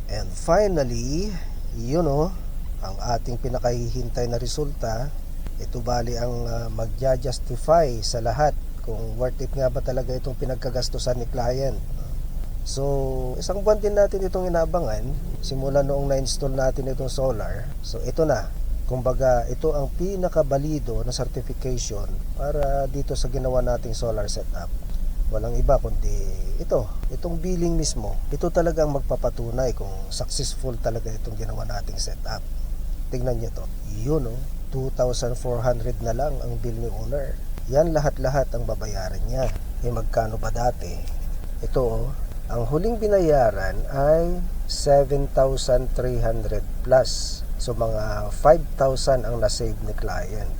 And finally, ang ating pinakahihintay na resulta. Ito bali ang magja-justify sa lahat kung worth it nga ba talaga itong pinagkagastusan ni client. So, isang buwan din natin itong inaabangan simula noong na-install natin itong solar. So, ito na. Kumbaga, ito ang pinakabalido na certification para dito sa ginawa nating solar setup. Walang iba kundi itong billing mismo. Ito talaga ang magpapatunay kung successful talaga itong ginawa nating setup. Tingnan nyo to. 2,400 na lang ang bill ni owner. Yan lahat-lahat ang babayaran niya. Magkano ba dati? Ito, ang huling binayaran ay 7,300 plus. So mga 5,000 ang nasave ni client.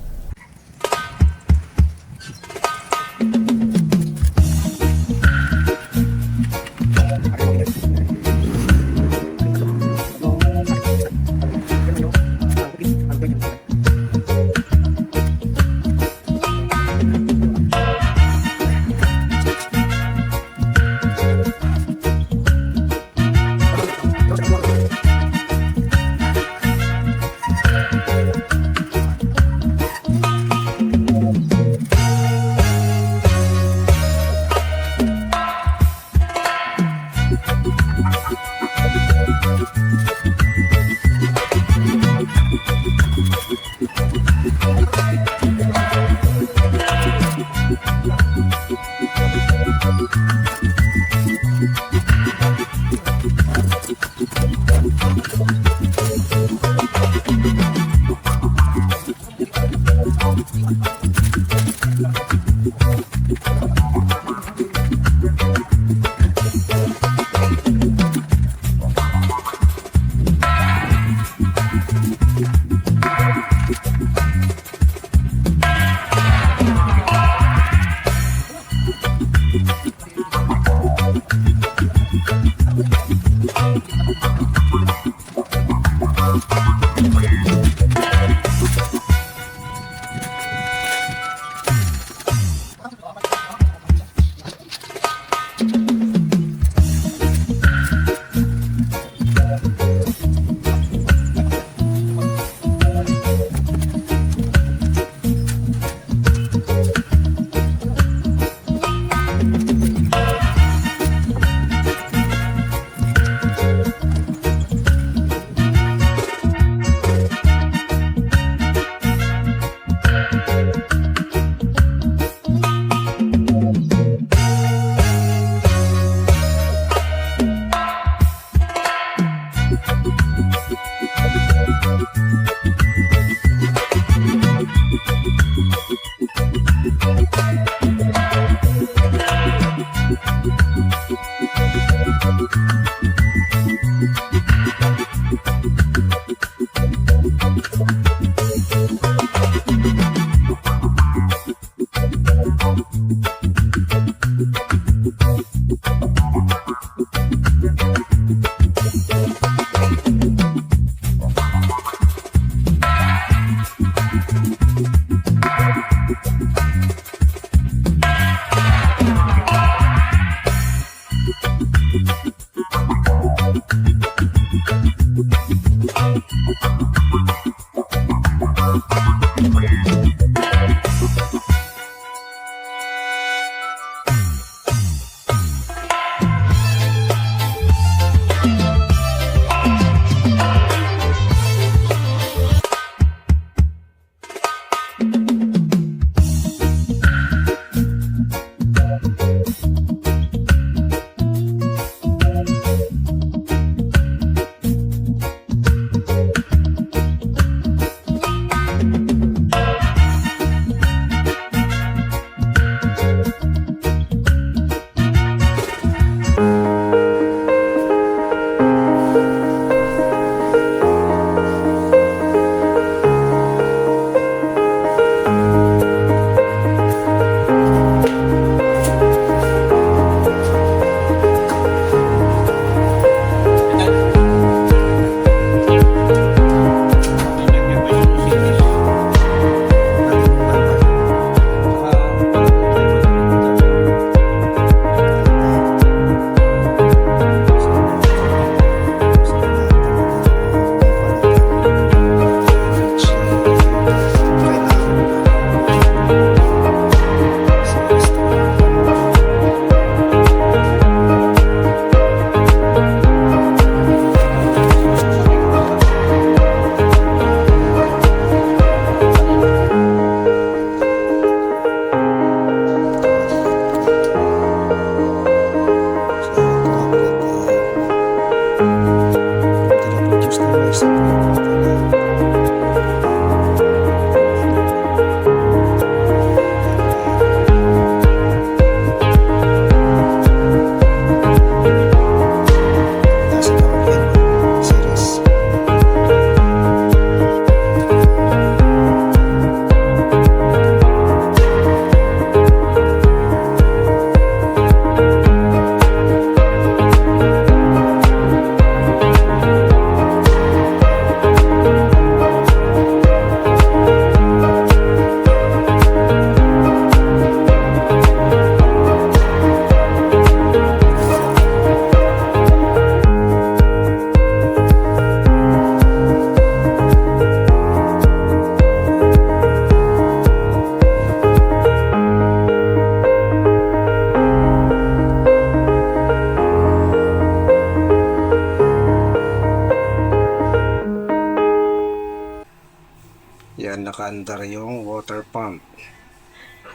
Yan, nakaandar yung water pump.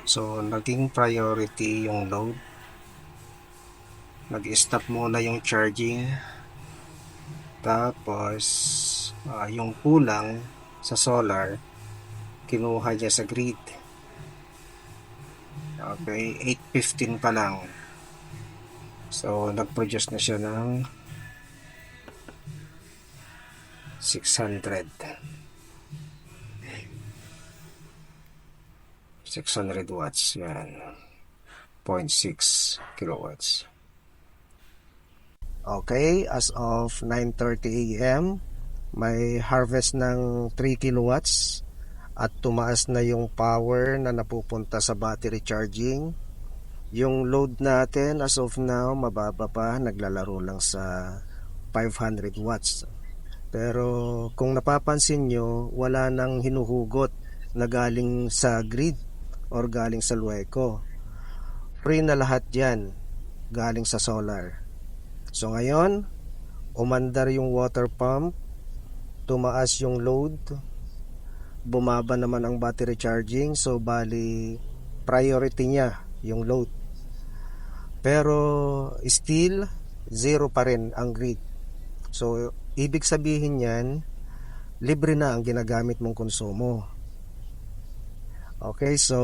So, naging priority yung load. Nag-stop muna yung charging. Tapos, yung kulang sa solar, kinuha niya sa grid. Okay, 8:15 pa lang. So, nag-produce na siya ng 600 watts. Yan. 0.6 kilowatts. Okay, as of 9:30 AM, may harvest ng 3 kilowatts at tumaas na yung power na napupunta sa battery charging. Yung load natin as of now, mababa pa, naglalaro lang sa 500 watts. Pero kung napapansin nyo, wala nang hinuhugot na galing sa grid or galing sa Lueco. Free na lahat yan, galing sa solar. So ngayon, umandar yung water pump, tumaas yung load, bumaba naman ang battery charging, so bali priority niya yung load. Pero still zero pa rin ang grid. So ibig sabihin yan, libre na ang ginagamit mong konsumo. Okay, so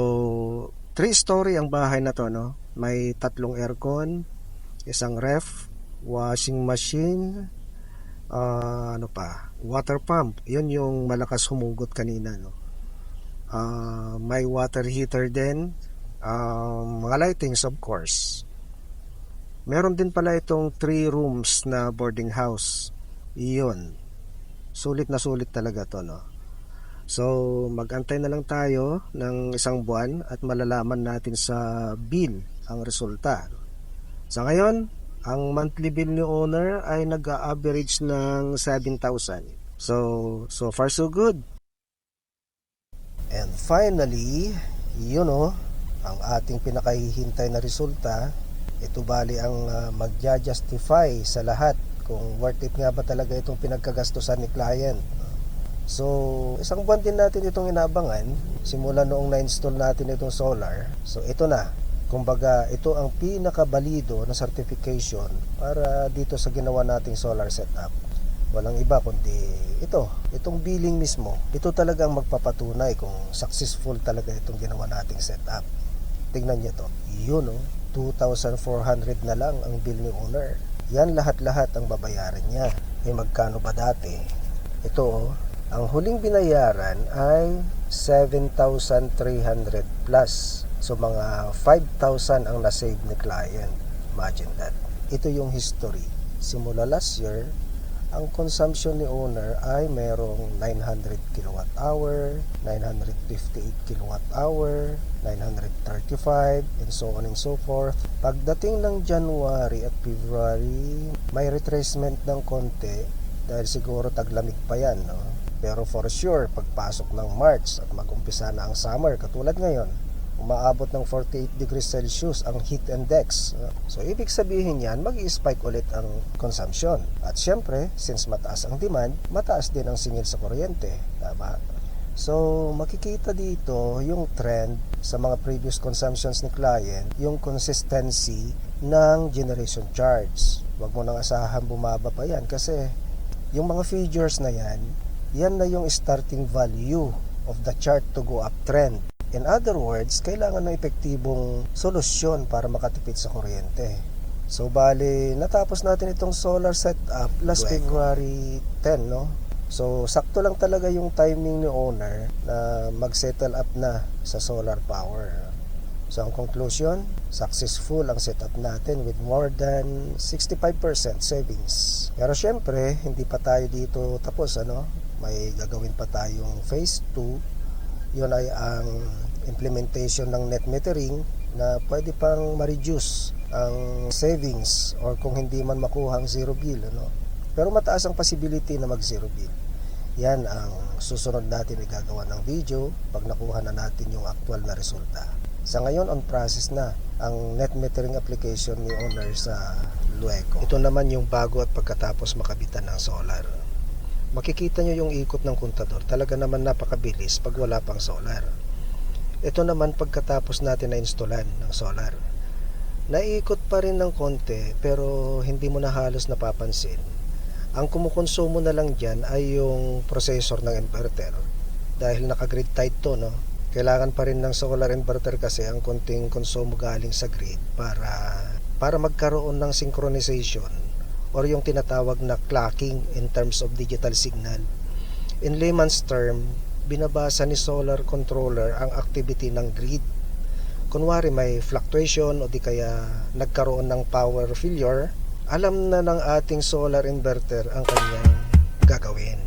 3-story ang bahay na to, no? May 3 aircon, isang ref, washing machine, water pump. Yun yung malakas humugot kanina, no? May water heater din, mga lightings of course. Meron din pala itong 3 rooms na boarding house. Iyon, sulit na sulit talaga to, no? So magantay na lang tayo ng 1 buwan at malalaman natin sa bill ang resulta. Sa ngayon, ang monthly bill ni owner ay nag-average ng 7,000. So far so good. And finally, ang ating pinakahihintay na resulta. Ito bali ang magja-justify sa lahat kung worth it nga ba talaga itong pinagkagastusan ni client. So 1 buwan din natin itong inaabangan simula noong na-install natin itong solar. So ito na, kumbaga ito ang pinakabalido na certification para dito sa ginawa nating solar setup. Walang iba kundi itong billing mismo. Ito talaga ang magpapatunay kung successful talaga itong ginawa nating setup. Tingnan niyo to, 2,400 na lang ang bill ni owner. Yan lahat-lahat ang babayaran niya. Magkano ba dati? Ito, ang huling binayaran ay 7,300 plus. So mga 5,000 ang nasave ni client. Imagine that. Ito yung history. Simula last year, ang consumption ni owner ay merong 900 kilowatt hour, 958 kilowatt hour, 935, and so on and so forth. Pagdating ng January at February, may retracement ng konti dahil siguro taglamig pa yan, no? Pero for sure, pagpasok ng March at mag-umpisa na ang summer, katulad ngayon, umaabot ng 48 degrees Celsius ang heat index. So ibig sabihin yan, mag-i-spike ulit ang consumption. At syempre, since mataas ang demand, mataas din ang singil sa kuryente. Tama? So makikita dito yung trend sa mga previous consumptions ni client, yung consistency ng generation charge. Huwag mo nang asahan bumaba pa yan kasi Yung mga figures na yan na yung starting value of the chart to go uptrend. In other words, kailangan ng epektibong solusyon para makatipid sa kuryente. So bali, natapos natin itong solar setup last February 10, no? So sakto lang talaga yung timing ni owner na mag-settle up na sa solar power. So ang conclusion, successful ang setup natin with more than 65% savings. Pero syempre, hindi pa tayo dito tapos, ano? May gagawin pa tayong phase 2. Yun ay ang implementation ng net metering na pwede pang ma-reduce ang savings or kung hindi man makuha ang zero bill, ano? Pero mataas ang possibility na mag zero bill. Yan ang susunod natin igagawa ng video pag nakuha na natin yung actual na resulta. Sa ngayon, on process na ang net metering application ni owner sa Lueco. Ito naman yung bago at pagkatapos makabitan ng solar. Makikita nyo yung ikot ng kontador. Talaga naman napakabilis pag wala pang solar. Ito naman pagkatapos natin na installan ng solar. Naiikot pa rin ng konti pero hindi mo na halos napapansin. Ang kumukonsumo na lang dyan ay yung processor ng inverter. Dahil naka-grid tied to, no? Kailangan pa rin ng solar inverter kasi ang konting konsumo galing sa grid para magkaroon ng synchronization or yung tinatawag na clocking in terms of digital signal. In layman's term, binabasa ni solar controller ang activity ng grid. Kunwari may fluctuation o di kaya nagkaroon ng power failure, alam na ng ating solar inverter ang kanyang gagawin.